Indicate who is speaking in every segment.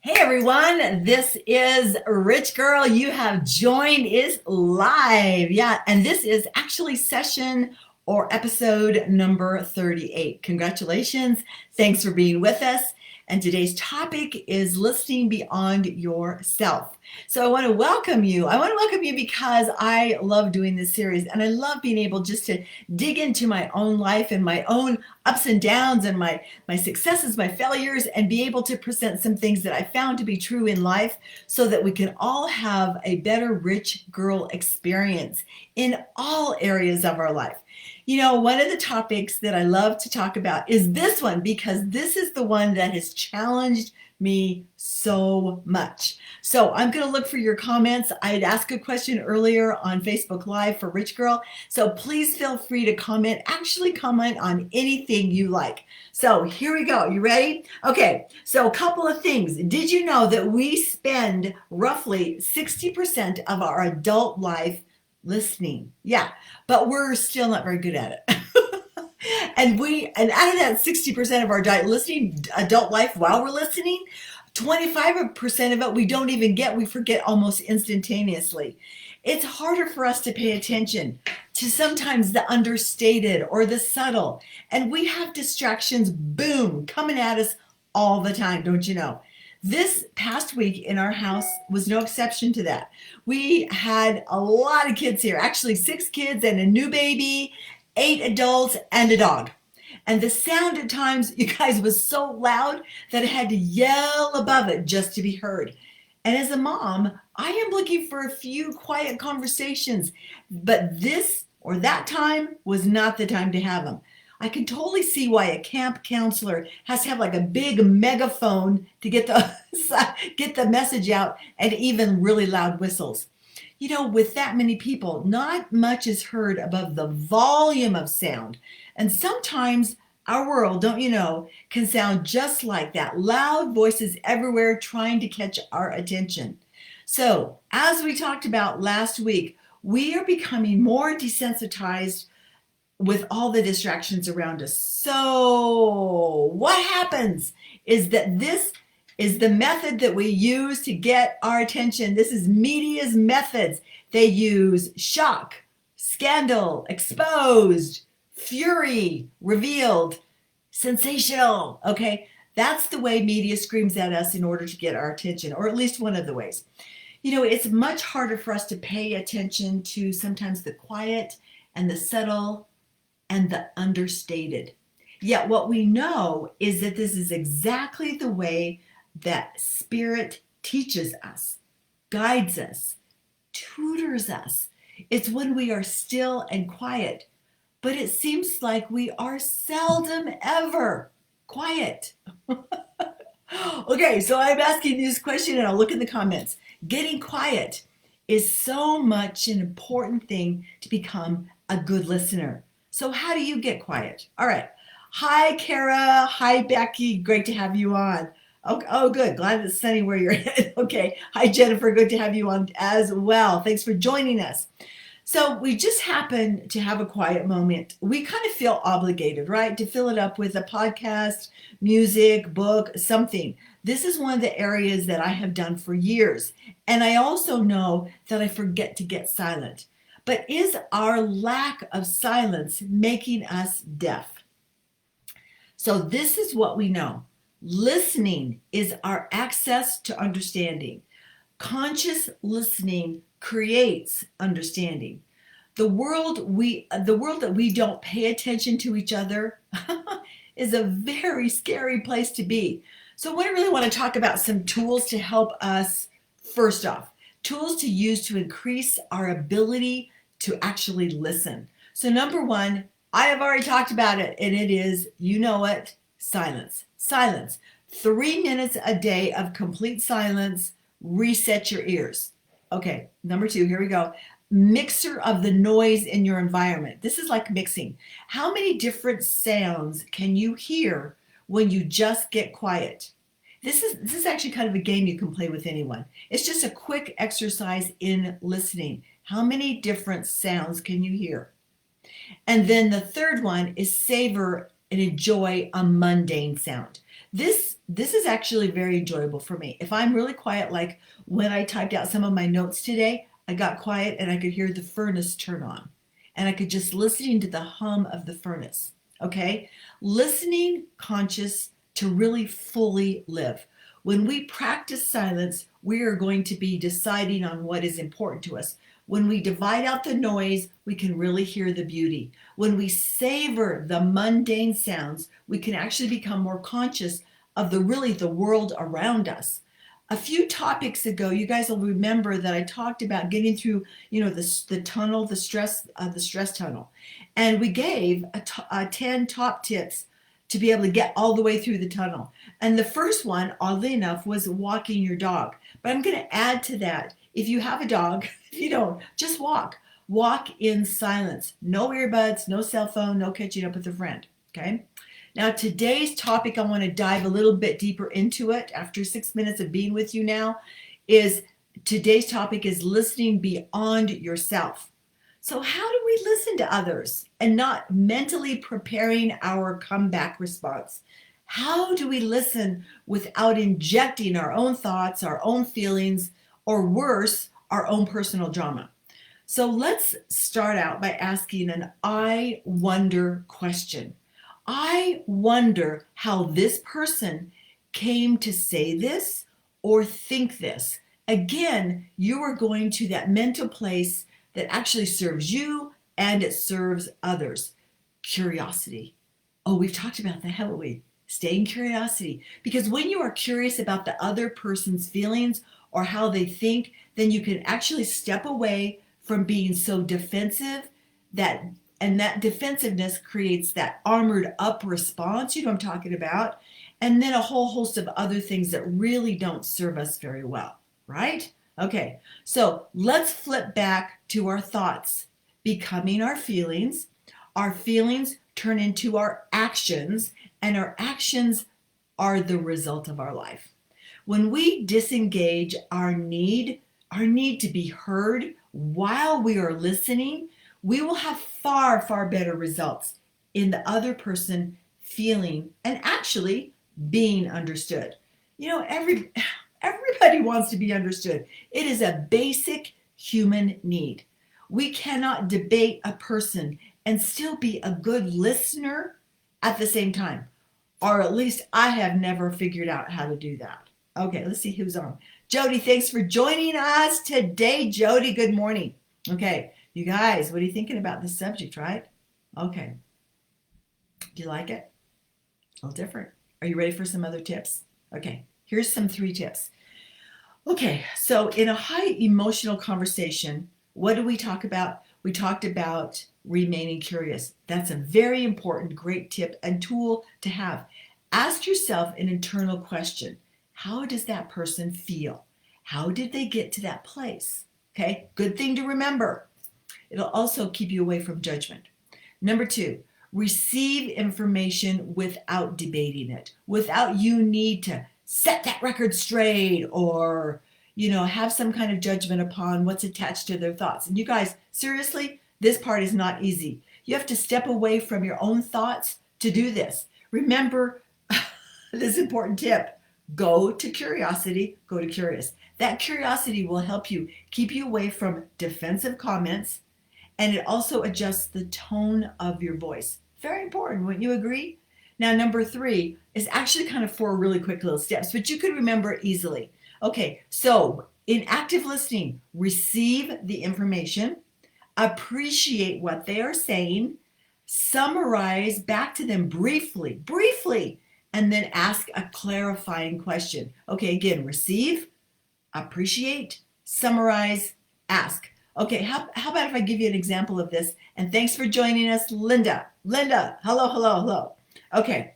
Speaker 1: Hey everyone, this is Rich Girl. You have joined is live. Yeah, and this is actually session or episode number 38. Congratulations. Thanks for being with us. And today's topic is listening beyond yourself. So I want to welcome you. I want to welcome you because I love doing this series and I love being able just to dig into my own life and my own ups and downs and my successes, my failures, and be able to present some things that I found to be true in life so that we can all have a better rich girl experience in all areas of our life. You know, one of the topics that I love to talk about is this one because this is the one that has challenged me so much. So I'm going to look for your comments. I had asked a question earlier on Facebook Live for Rich Girl. So please feel free to comment. Actually comment on anything you like. So here we go. You ready? Okay. So a couple of things. Did you know that we spend roughly 60% of our adult life listening? Yeah, but we're still not very good at it. And out of that 60% of our adult life while we're listening, 25% of it we don't even get, we forget almost instantaneously. It's harder for us to pay attention to sometimes the understated or the subtle. And we have distractions, boom, coming at us all the time, don't you know? This past week in our house was no exception to that. We had a lot of kids here, actually 6 kids and a new baby, 8 adults, and a dog. And the sound at times, you guys, was so loud that I had to yell above it just to be heard. And as a mom, I am looking for a few quiet conversations, but this or that time was not the time to have them. I can totally see why a camp counselor has to have like a big megaphone to get the get the message out and even really loud whistles. You know, with that many people, not much is heard above the volume of sound. And sometimes our world, don't you know, can sound just like that. Loud voices everywhere trying to catch our attention. So, as we talked about last week, we are becoming more desensitized with all the distractions around us. So, what happens is that this is the method that we use to get our attention. This is media's methods. They use shock, scandal, exposed, fury, revealed, sensational. Okay, that's the way media screams at us in order to get our attention, or at least one of the ways. You know, it's much harder for us to pay attention to sometimes the quiet and the subtle and the understated. Yet what we know is that this is exactly the way that Spirit teaches us, guides us, tutors us. It's when we are still and quiet, but it seems like we are seldom ever quiet. Okay, so I'm asking this question and I'll look in the comments. Getting quiet is so much an important thing to become a good listener. So how do you get quiet? All right. Hi, Kara. Hi, Becky. Great to have you on. Oh, good. Glad it's sunny where you're at. Okay. Hi, Jennifer. Good to have you on as well. Thanks for joining us. So we just happen to have a quiet moment. We kind of feel obligated, right, to fill it up with a podcast, music, book, something. This is one of the areas that I have done for years. And I also know that I forget to get silent. But is our lack of silence making us deaf? So this is what we know. Listening is our access to understanding. Conscious listening creates understanding. The world that we don't pay attention to each other is a very scary place to be. So I really want to talk about some tools to help us. First off, tools to use to increase our ability to actually listen. So number one, I have already talked about it, and it is, you know it, silence. Silence. 3 minutes a day of complete silence. Reset your ears. Okay, number two, here we go. Mixer of the noise in your environment. This is like mixing. How many different sounds can you hear when you just get quiet? This is actually kind of a game you can play with anyone. It's just a quick exercise in listening. How many different sounds can you hear? And then the third one is savor and enjoy a mundane sound. This is actually very enjoyable for me. If I'm really quiet, like when I typed out some of my notes today, I got quiet and I could hear the furnace turn on. And I could just listening to the hum of the furnace. Okay? Listening conscious to really fully live. When we practice silence, we are going to be deciding on what is important to us. When we divide out the noise, we can really hear the beauty. When we savor the mundane sounds, we can actually become more conscious of the world around us. A few topics ago, you guys will remember that I talked about getting through, the tunnel, the stress tunnel, and we gave 10 top tips to be able to get all the way through the tunnel. And the first one, oddly enough, was walking your dog. But I'm going to add to that. If you have a dog, if you don't, just walk. Walk in silence. No earbuds, no cell phone, no catching up with a friend. Okay? Now, today's topic, I want to dive a little bit deeper into it after 6 minutes of being with you now, today's topic is listening beyond yourself. So how do we listen to others and not mentally preparing our comeback response? How do we listen without injecting our own thoughts, our own feelings, or worse, our own personal drama? So let's start out by asking an I wonder question. I wonder how this person came to say this or think this. Again, you are going to that mental place that actually serves you and it serves others. Curiosity. Oh, we've talked about that, haven't we? Stay in curiosity. Because when you are curious about the other person's feelings or how they think, then you can actually step away from being so defensive and that defensiveness creates that armored up response, you know what I'm talking about, and then a whole host of other things that really don't serve us very well, right? Okay, so let's flip back to our thoughts becoming our feelings. Our feelings turn into our actions, and our actions are the result of our life. When we disengage our need to be heard while we are listening, we will have far, far better results in the other person feeling and actually being understood. Everybody wants to be understood. It is a basic human need. We cannot debate a person and still be a good listener at the same time. Or at least I have never figured out how to do that. Okay, let's see who's on. Jody, thanks for joining us today. Jody, good morning. Okay, you guys, what are you thinking about this subject, right? Okay. Do you like it? A little different. Are you ready for some other tips? Okay, here's some 3 tips. Okay, so in a high emotional conversation, what do we talk about? We talked about remaining curious. That's a very important, great tip and tool to have. Ask yourself an internal question. How does that person feel? How did they get to that place? Okay, good thing to remember. It'll also keep you away from judgment. Number 2, receive information without debating it, without you need to set that record straight or, have some kind of judgment upon what's attached to their thoughts. And you guys, seriously, this part is not easy. You have to step away from your own thoughts to do this. Remember this important tip. Go to curiosity, go to curious. That curiosity will help you keep you away from defensive comments, and it also adjusts the tone of your voice. Very important, wouldn't you agree? Now, number 3 is actually kind of 4 really quick little steps, but you could remember it easily. Okay, so in active listening, receive the information, appreciate what they are saying, summarize back to them briefly, and then ask a clarifying question. Okay, again, receive, appreciate, summarize, ask. Okay, how about if I give you an example of this? And thanks for joining us, Linda. Linda, hello. Okay.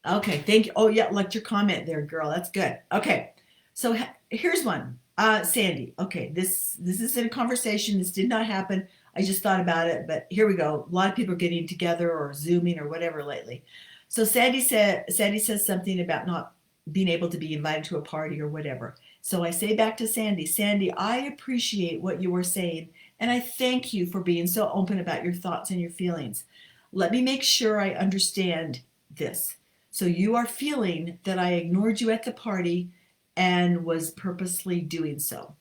Speaker 1: Okay, thank you. Oh, yeah, liked your comment there, girl. That's good. Okay, so here's one. Sandy. Okay, this is in a conversation. This did not happen. I just thought about it, but here we go. A lot of people are getting together or Zooming or whatever lately. So Sandy says something about not being able to be invited to a party or whatever. So I say back to Sandy, I appreciate what you were saying And I thank you for being so open about your thoughts and your feelings. Let me make sure I understand this. So you are feeling that I ignored you at the party and was purposely doing so.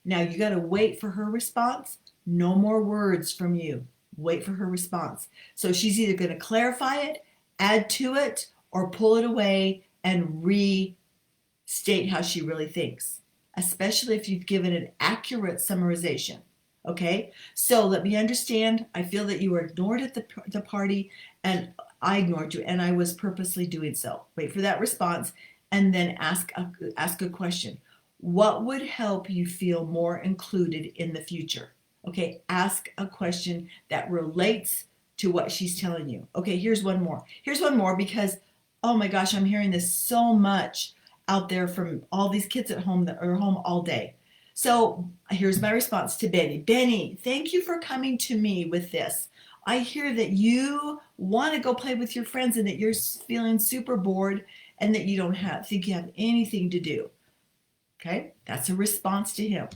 Speaker 1: Now you got to wait for her response. No more words from you. Wait for her response. So she's either going to clarify it, add to it, or pull it away and restate how she really thinks, especially if you've given an accurate summarization. Okay, so let me understand. I feel that you were ignored at the party and I ignored you and I was purposely doing so. Wait for that response and then ask a question. What would help you feel more included in the future? Okay, ask a question that relates to what she's telling you. Okay, here's one more. Here's one more because, oh my gosh, I'm hearing this so much out there from all these kids at home that are home all day. So here's my response to Benny. Benny, thank you for coming to me with this. I hear that you want to go play with your friends and that you're feeling super bored and that you don't think you have anything to do. Okay, that's a response to him.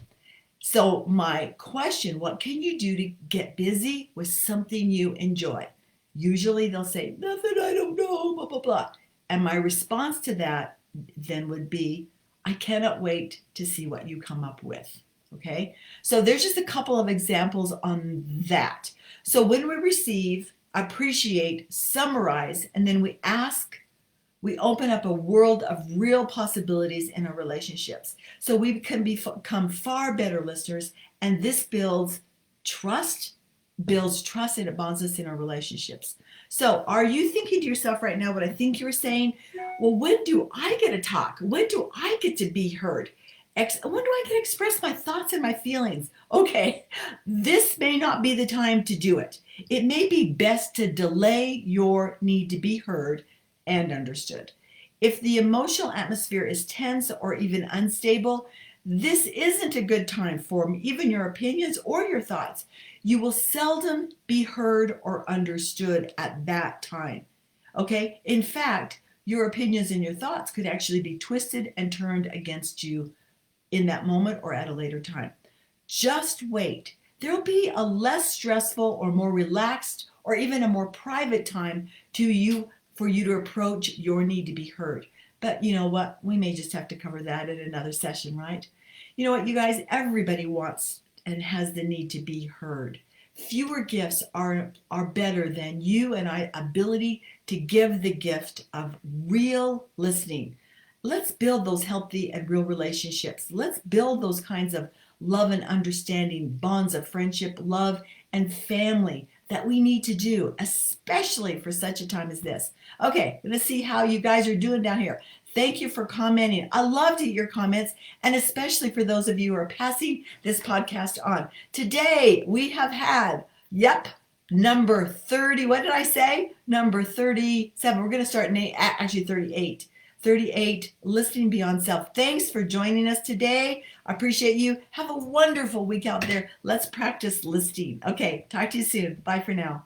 Speaker 1: So my question, what can you do to get busy with something you enjoy? Usually they'll say, nothing, I don't know, blah, blah, blah. And my response to that then would be, I cannot wait to see what you come up with. Okay, so there's just a couple of examples on that. So when we receive, appreciate, summarize, and then we ask, we open up a world of real possibilities in our relationships. So we can become far better listeners, and this builds trust, and it bonds us in our relationships. So are you thinking to yourself right now what I think you're saying? Well, when do I get to talk? When do I get to be heard? When do I get to express my thoughts and my feelings? Okay, this may not be the time to do it. It may be best to delay your need to be heard and understood. If the emotional atmosphere is tense or even unstable, this isn't a good time for even your opinions or your thoughts. You will seldom be heard or understood at that time. Okay? In fact, your opinions and your thoughts could actually be twisted and turned against you in that moment or at a later time. Just wait. There'll be a less stressful or more relaxed or even a more private time for you to approach your need to be heard. But you know what? We may just have to cover that in another session, right? You know what, you guys? Everybody wants and has the need to be heard. Fewer gifts are better than you and I ability to give the gift of real listening. Let's build those healthy and real relationships. Let's build those kinds of love and understanding, bonds of friendship, love, and family that we need to do, especially for such a time as this. Okay, let's see how you guys are doing down here. Thank you for commenting. I love to hear your comments, and especially for those of you who are passing this podcast on. Today, we have had, number 30. What did I say? Number 37. We're going to start actually 38. 38, Listening Beyond Self. Thanks for joining us today. I appreciate you. Have a wonderful week out there. Let's practice listening. Okay, talk to you soon. Bye for now.